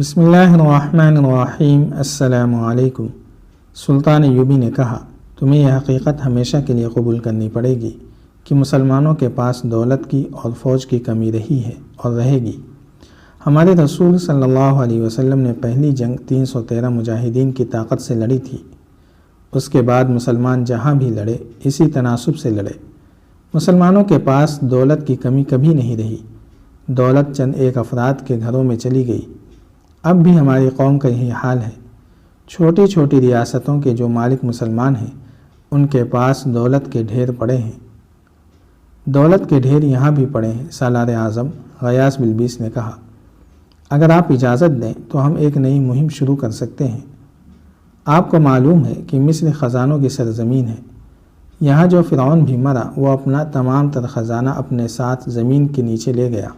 بسم اللہ الرحمن الرحیم۔ السلام علیکم۔ سلطان ایوبی نے کہا، تمہیں یہ حقیقت ہمیشہ کے لیے قبول کرنی پڑے گی کہ مسلمانوں کے پاس دولت کی اور فوج کی کمی رہی ہے اور رہے گی۔ ہمارے رسول صلی اللہ علیہ وسلم نے پہلی جنگ 313 مجاہدین کی طاقت سے لڑی تھی۔ اس کے بعد مسلمان جہاں بھی لڑے اسی تناسب سے لڑے۔ مسلمانوں کے پاس دولت کی کمی کبھی نہیں رہی۔ دولت چند ایک افراد کے گھروں میں چلی گئی۔ اب بھی ہماری قوم کا یہی حال ہے۔ چھوٹی چھوٹی ریاستوں کے جو مالک مسلمان ہیں ان کے پاس دولت کے ڈھیر پڑے ہیں۔ دولت کے ڈھیر یہاں بھی پڑے ہیں۔ سالار اعظم غیاث بلبیس نے کہا، اگر آپ اجازت دیں تو ہم ایک نئی مہم شروع کر سکتے ہیں۔ آپ کو معلوم ہے کہ مصر خزانوں کی سرزمین ہے۔ یہاں جو فرعون بھی مرا وہ اپنا تمام تر خزانہ اپنے ساتھ زمین کے نیچے لے گیا۔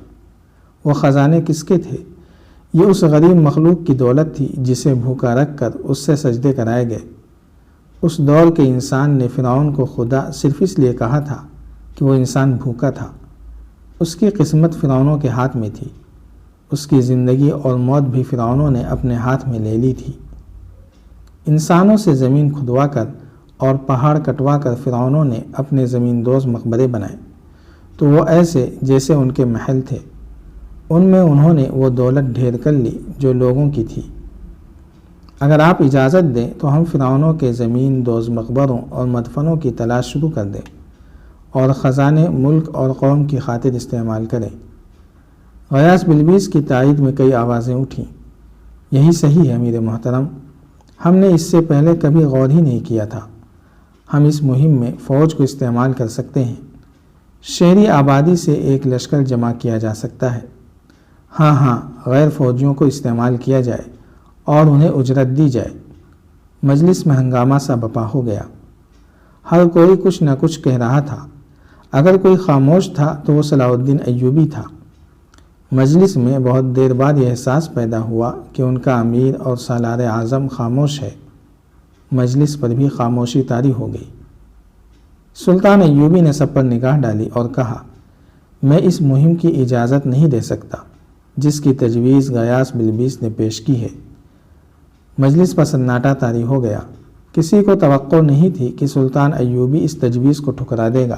وہ خزانے کس کے تھے؟ یہ اس غریب مخلوق کی دولت تھی جسے بھوکا رکھ کر اس سے سجدے کرائے گئے۔ اس دور کے انسان نے فرعون کو خدا صرف اس لیے کہا تھا کہ وہ انسان بھوکا تھا۔ اس کی قسمت فرعونوں کے ہاتھ میں تھی۔ اس کی زندگی اور موت بھی فرعونوں نے اپنے ہاتھ میں لے لی تھی۔ انسانوں سے زمین کھدوا کر اور پہاڑ کٹوا کر فرعونوں نے اپنے زمین دوز مقبرے بنائے، تو وہ ایسے جیسے ان کے محل تھے۔ ان میں انہوں نے وہ دولت ڈھیر کر لی جو لوگوں کی تھی۔ اگر آپ اجازت دیں تو ہم فرعونوں کے زمین دوز مقبروں اور مدفنوں کی تلاش شروع کر دیں اور خزانے ملک اور قوم کی خاطر استعمال کریں۔ غیاث بلبیس کی تائید میں کئی آوازیں اٹھیں۔ یہی صحیح ہے امیر محترم، ہم نے اس سے پہلے کبھی غور ہی نہیں کیا تھا۔ ہم اس مہم میں فوج کو استعمال کر سکتے ہیں۔ شہری آبادی سے ایک لشکر جمع کیا جا سکتا ہے۔ ہاں، غیر فوجیوں کو استعمال کیا جائے اور انہیں اجرت دی جائے۔ مجلس میں ہنگامہ سا بپا ہو گیا۔ ہر کوئی کچھ نہ کچھ کہہ رہا تھا۔ اگر کوئی خاموش تھا تو وہ صلاح الدین ایوبی تھا۔ مجلس میں بہت دیر بعد یہ احساس پیدا ہوا کہ ان کا امیر اور سالار اعظم خاموش ہے۔ مجلس پر بھی خاموشی طاری ہو گئی۔ سلطان ایوبی نے سب پر نگاہ ڈالی اور کہا، میں اس مہم کی اجازت نہیں دے سکتا جس کی تجویز غیاث بلبیس نے پیش کی ہے۔ مجلس پر سناٹا طاری ہو گیا۔ کسی کو توقع نہیں تھی کہ سلطان ایوبی اس تجویز کو ٹھکرا دے گا۔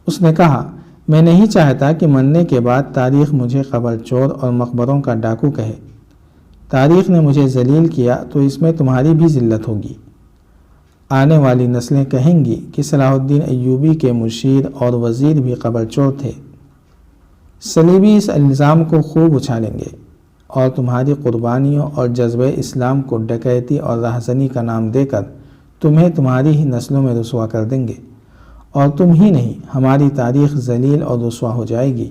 اس نے کہا، میں نہیں چاہتا کہ مرنے کے بعد تاریخ مجھے قبر چور اور مقبروں کا ڈاکو کہے۔ تاریخ نے مجھے ذلیل کیا تو اس میں تمہاری بھی ذلت ہوگی۔ آنے والی نسلیں کہیں گی کہ صلاح الدین ایوبی کے مشیر اور وزیر بھی قبر چور تھے۔ صلیبی اس الزام کو خوب اچھالیں گے اور تمہاری قربانیوں اور جذبہ اسلام کو ڈکیتی اور رہزنی کا نام دے کر تمہیں تمہاری ہی نسلوں میں رسوا کر دیں گے، اور تم ہی نہیں ہماری تاریخ ذلیل اور رسوا ہو جائے گی۔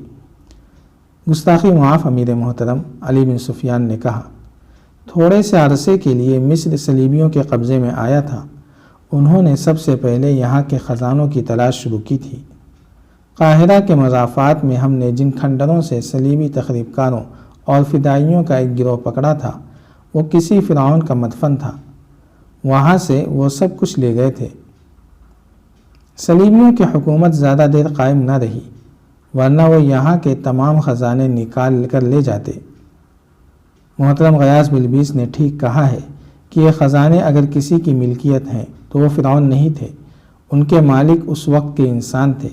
گستاخی معاف امیر محترم، علی بن سفیان نے کہا، تھوڑے سے عرصے کے لیے مصر صلیبیوں کے قبضے میں آیا تھا۔ انہوں نے سب سے پہلے یہاں کے خزانوں کی تلاش شروع کی تھی۔ قاہرہ کے مضافات میں ہم نے جن کھنڈروں سے صلیبی تخریب کاروں اور فدائیوں کا ایک گروہ پکڑا تھا وہ کسی فرعون کا مدفن تھا۔ وہاں سے وہ سب کچھ لے گئے تھے۔ صلیبیوں کی حکومت زیادہ دیر قائم نہ رہی، ورنہ وہ یہاں کے تمام خزانے نکال کر لے جاتے۔ محترم غیاث بلبیس نے ٹھیک کہا ہے کہ یہ خزانے اگر کسی کی ملکیت ہیں تو وہ فرعون نہیں تھے، ان کے مالک اس وقت کے انسان تھے۔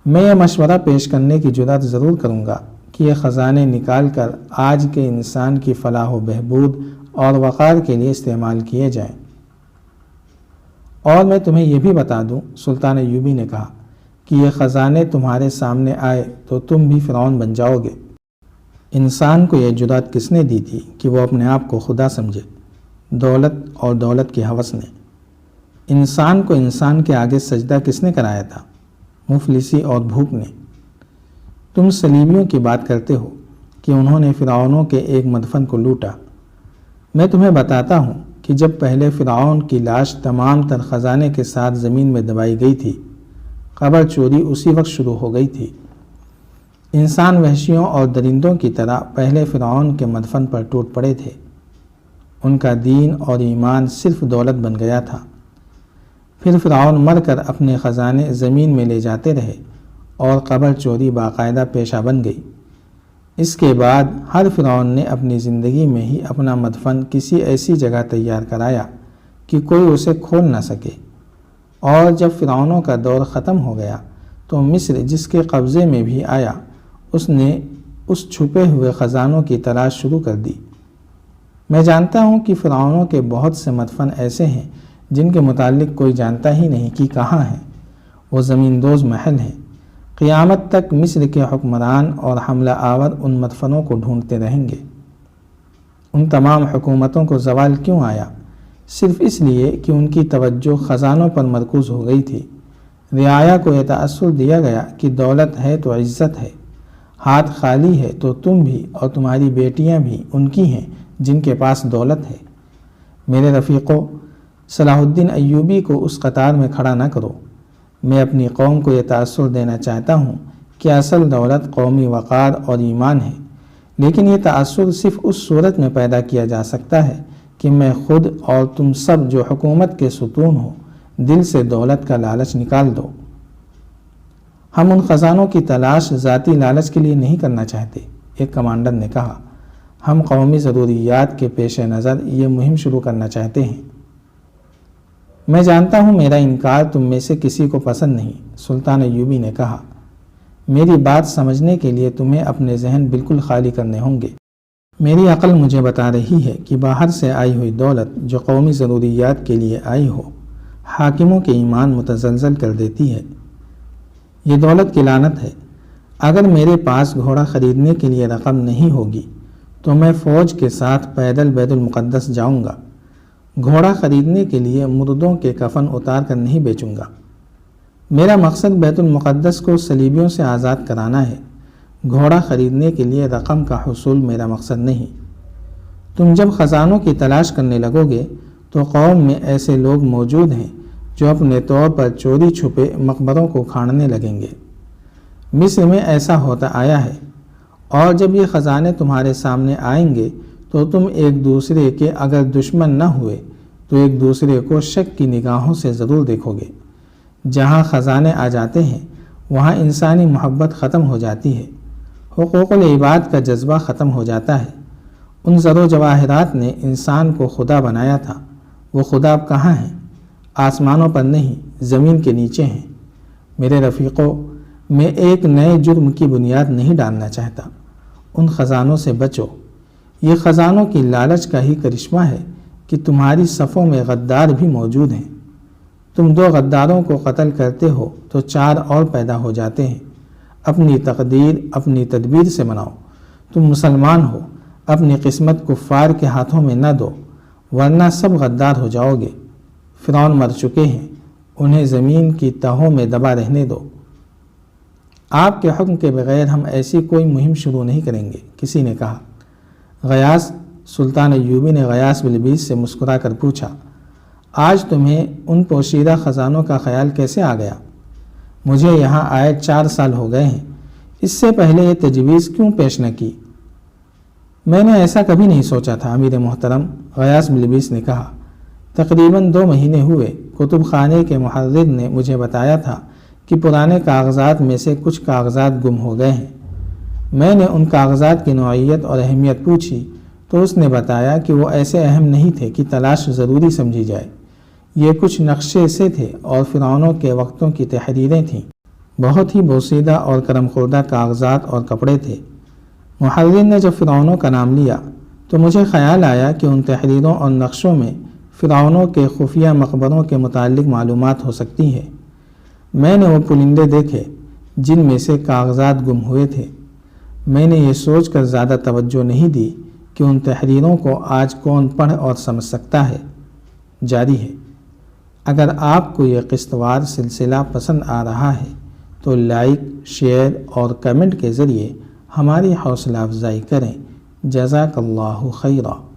میں یہ مشورہ پیش کرنے کی جرات ضرور کروں گا کہ یہ خزانے نکال کر آج کے انسان کی فلاح و بہبود اور وقار کے لیے استعمال کیے جائیں۔ اور میں تمہیں یہ بھی بتا دوں، سلطان ایوبی نے کہا، کہ یہ خزانے تمہارے سامنے آئے تو تم بھی فرعون بن جاؤ گے۔ انسان کو یہ جرات کس نے دی تھی کہ وہ اپنے آپ کو خدا سمجھے؟ دولت اور دولت کی ہوس نے۔ انسان کو انسان کے آگے سجدہ کس نے کرایا تھا؟ مفلسی اور بھوک نے۔ تم صلیبیوں کی بات کرتے ہو کہ انہوں نے فرعونوں کے ایک مدفن کو لوٹا۔ میں تمہیں بتاتا ہوں کہ جب پہلے فرعون کی لاش تمام تر خزانے کے ساتھ زمین میں دبائی گئی تھی، قبر چوری اسی وقت شروع ہو گئی تھی۔ انسان وحشیوں اور درندوں کی طرح پہلے فرعون کے مدفن پر ٹوٹ پڑے تھے۔ ان کا دین اور ایمان صرف دولت بن گیا تھا۔ پھر فرعون مر کر اپنے خزانے زمین میں لے جاتے رہے اور قبر چوری باقاعدہ پیشہ بن گئی۔ اس کے بعد ہر فرعون نے اپنی زندگی میں ہی اپنا مدفن کسی ایسی جگہ تیار کرایا کہ کوئی اسے کھول نہ سکے، اور جب فرعونوں کا دور ختم ہو گیا تو مصر جس کے قبضے میں بھی آیا اس نے اس چھپے ہوئے خزانوں کی تلاش شروع کر دی۔ میں جانتا ہوں کہ فرعونوں کے بہت سے مدفن ایسے ہیں جن کے متعلق کوئی جانتا ہی نہیں کہ کہاں ہیں۔ وہ زمین دوز محل ہیں۔ قیامت تک مصر کے حکمران اور حملہ آور ان مدفنوں کو ڈھونڈتے رہیں گے۔ ان تمام حکومتوں کو زوال کیوں آیا؟ صرف اس لیے کہ ان کی توجہ خزانوں پر مرکوز ہو گئی تھی۔ رعایا کو یہ تاثر دیا گیا کہ دولت ہے تو عزت ہے، ہاتھ خالی ہے تو تم بھی اور تمہاری بیٹیاں بھی ان کی ہیں جن کے پاس دولت ہے۔ میرے رفیقو، صلاح الدین ایوبی کو اس قطار میں کھڑا نہ کرو۔ میں اپنی قوم کو یہ تاثر دینا چاہتا ہوں کہ اصل دولت قومی وقار اور ایمان ہے، لیکن یہ تاثر صرف اس صورت میں پیدا کیا جا سکتا ہے کہ میں خود اور تم سب جو حکومت کے ستون ہو دل سے دولت کا لالچ نکال دو۔ ہم ان خزانوں کی تلاش ذاتی لالچ کے لیے نہیں کرنا چاہتے، ایک کمانڈر نے کہا۔ ہم قومی ضروریات کے پیش نظر یہ مہم شروع کرنا چاہتے ہیں۔ میں جانتا ہوں میرا انکار تم میں سے کسی کو پسند نہیں، سلطان ایوبی نے کہا۔ میری بات سمجھنے کے لیے تمہیں اپنے ذہن بالکل خالی کرنے ہوں گے۔ میری عقل مجھے بتا رہی ہے کہ باہر سے آئی ہوئی دولت جو قومی ضروریات کے لیے آئی ہو، حاکموں کے ایمان متزلزل کر دیتی ہے۔ یہ دولت کی لعنت ہے۔ اگر میرے پاس گھوڑا خریدنے کے لیے رقم نہیں ہوگی تو میں فوج کے ساتھ پیدل بیت المقدس جاؤں گا۔ گھوڑا خریدنے کے لیے مردوں کے کفن اتار کر نہیں بیچوں گا۔ میرا مقصد بیت المقدس کو صلیبیوں سے آزاد کرانا ہے۔ گھوڑا خریدنے کے لیے رقم کا حصول میرا مقصد نہیں۔ تم جب خزانوں کی تلاش کرنے لگو گے تو قوم میں ایسے لوگ موجود ہیں جو اپنے طور پر چوری چھپے مقبروں کو کھاڑنے لگیں گے۔ مصر میں ایسا ہوتا آیا ہے، اور جب یہ خزانے تمہارے سامنے آئیں گے تو تم ایک دوسرے کے اگر دشمن نہ ہوئے تو ایک دوسرے کو شک کی نگاہوں سے ضرور دیکھو گے۔ جہاں خزانے آ جاتے ہیں وہاں انسانی محبت ختم ہو جاتی ہے، حقوق العباد کا جذبہ ختم ہو جاتا ہے۔ ان زر و جواہرات نے انسان کو خدا بنایا تھا، وہ خدا اب کہاں ہیں؟ آسمانوں پر نہیں، زمین کے نیچے ہیں۔ میرے رفیقو، میں ایک نئے جرم کی بنیاد نہیں ڈالنا چاہتا۔ ان خزانوں سے بچو۔ یہ خزانوں کی لالچ کا ہی کرشمہ ہے کہ تمہاری صفوں میں غدار بھی موجود ہیں۔ تم 2 غداروں کو قتل کرتے ہو تو 4 اور پیدا ہو جاتے ہیں۔ اپنی تقدیر اپنی تدبیر سے بناؤ۔ تم مسلمان ہو، اپنی قسمت کفار کے ہاتھوں میں نہ دو، ورنہ سب غدار ہو جاؤ گے۔ فرعون مر چکے ہیں، انہیں زمین کی تہوں میں دبا رہنے دو۔ آپ کے حکم کے بغیر ہم ایسی کوئی مہم شروع نہیں کریں گے، کسی نے کہا۔ غیاث، سلطان ایوبی نے غیاث بلبیس سے مسکرا کر پوچھا، آج تمہیں ان پوشیدہ خزانوں کا خیال کیسے آ گیا؟ مجھے یہاں آئے 4 سال ہو گئے ہیں، اس سے پہلے یہ تجویز کیوں پیش نہ کی؟ میں نے ایسا کبھی نہیں سوچا تھا امیر محترم، غیاث بلبیس نے کہا۔ تقریباً 2 مہینے ہوئے کتب خانے کے محرر نے مجھے بتایا تھا کہ پرانے کاغذات میں سے کچھ کاغذات گم ہو گئے ہیں۔ میں نے ان کاغذات کی نوعیت اور اہمیت پوچھی تو اس نے بتایا کہ وہ ایسے اہم نہیں تھے کہ تلاش ضروری سمجھی جائے۔ یہ کچھ نقشے سے تھے اور فرعونوں کے وقتوں کی تحریریں تھیں۔ بہت ہی بوسیدہ اور کرم خوردہ کاغذات اور کپڑے تھے۔ محرر نے جب فرعونوں کا نام لیا تو مجھے خیال آیا کہ ان تحریروں اور نقشوں میں فرعونوں کے خفیہ مقبروں کے متعلق معلومات ہو سکتی ہیں۔ میں نے وہ پرندے دیکھے جن میں سے کاغذات گم ہوئے تھے۔ میں نے یہ سوچ کر زیادہ توجہ نہیں دی کہ ان تحریروں کو آج کون پڑھ اور سمجھ سکتا ہے۔ جاری ہے۔ اگر آپ کو یہ قسط وار سلسلہ پسند آ رہا ہے تو لائک، شیئر اور کمنٹ کے ذریعے ہماری حوصلہ افزائی کریں۔ جزاک اللہ خیرا۔